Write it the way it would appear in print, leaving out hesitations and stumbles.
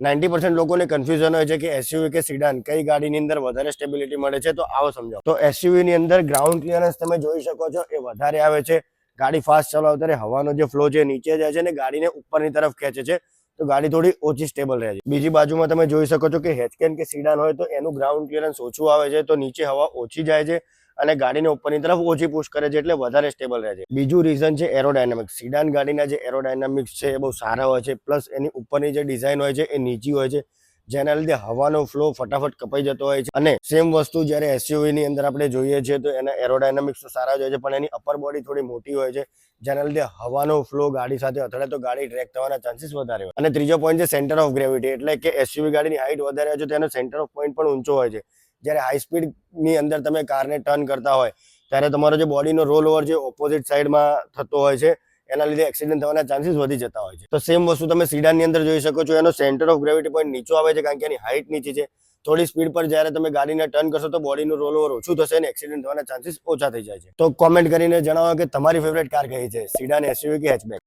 90% લોકોને કન્ફ્યુઝન હોય છે કે એસયુવી કે સીડાન કઈ ગાડીની અંદર વધારે સ્ટેબિલિટી મળે છે. તો આવો સમજાવો. તો એસયુવી ની અંદર ગ્રાઉન્ડ ક્લિયરન્સ તમે જોઈ શકો છો એ વધારે આવે છે. ગાડી ફાસ્ટ ચલાવો ત્યારે હવાનો જે ફ્લો છે નીચે જાય છે ને ગાડીને ઉપરની તરફ ખેંચે છે, તો ગાડી થોડી ઓછી સ્ટેબલ રહે છે. બીજી બાજુમાં તમે જોઈ શકો છો કે હેચકેન કે સીડાન હોય તો એનું ગ્રાઉન્ડ ક્લિયરન્સ ઓછું આવે છે, તો નીચે હવા ઓછી જાય છે અને ગાડીને ઉપરની તરફ ઓછી પુશ કરે છે, એટલે વધારે સ્ટેબલ રહે છે. બીજું રીઝન છે એરોડાયનામિક્સ. સીડાન ગાડીના જે એરોડાયનામિક્સ છે એ બહુ સારા હોય છે, પ્લસ એની ઉપરની જે ડિઝાઇન હોય છે એ નીચી હોય છે, જેના લીધે હવાનો ફ્લો ફટાફટ કપાઈ જતો હોય છે. અને સેમ વસ્તુ જ્યારે એસયુવી ની અંદર આપણે જોઈએ છીએ તો એના એરોડાયનામિક્સ સારા જ હોય છે, પણ એની અપર બોડી થોડી મોટી હોય છે, જેના લીધે હવાનો ફ્લો ગાડી સાથે અથડે તો ગાડી ટ્રેક થવાના ચાન્સીસ વધારે હોય. અને ત્રીજો પોઈન્ટ છે સેન્ટર ઓફ ગ્રેવિટી, એટલે કે એસયુવી ગાડીની હાઈટ વધારે હોય છે તો એનો સેન્ટર ઓફ પોઈન્ટ પણ ઊંચો હોય છે. જ્યારે હાઈ સ્પીડ ની અંદર તમે કારને ટર્ન કરતા હોય ત્યારે તમારો જે બોડીનો રોલ ઓવર જે ઓપોઝિટ સાઈડમાં થતો હોય છે, એના લીધે એક્સિડન્ટ થવાના ચાન્સીસ વધી જતા હોય છે. તો સેમ વસ્તુ તમે સીડાનની અંદર જોઈ શકો છો, એનો સેન્ટર ઓફ ગ્રેવિટી પોઈન્ટ નીચો આવે છે કારણ કે એની હાઈટ નીચી છે. થોડી સ્પીડ પર જ્યારે તમે ગાડીને ટર્ન કરશો તો બોડીનું રોલ ઓવર ઓછું થશે અને એક્સિડન્ટ થવાના ચાન્સીસ ઓછા થઈ જાય છે. તો કોમેન્ટ કરીને જણાવો કે તમારી ફેવરેટ કાર કઈ છે, સીડાન, એસયુવી કે હેચબેક.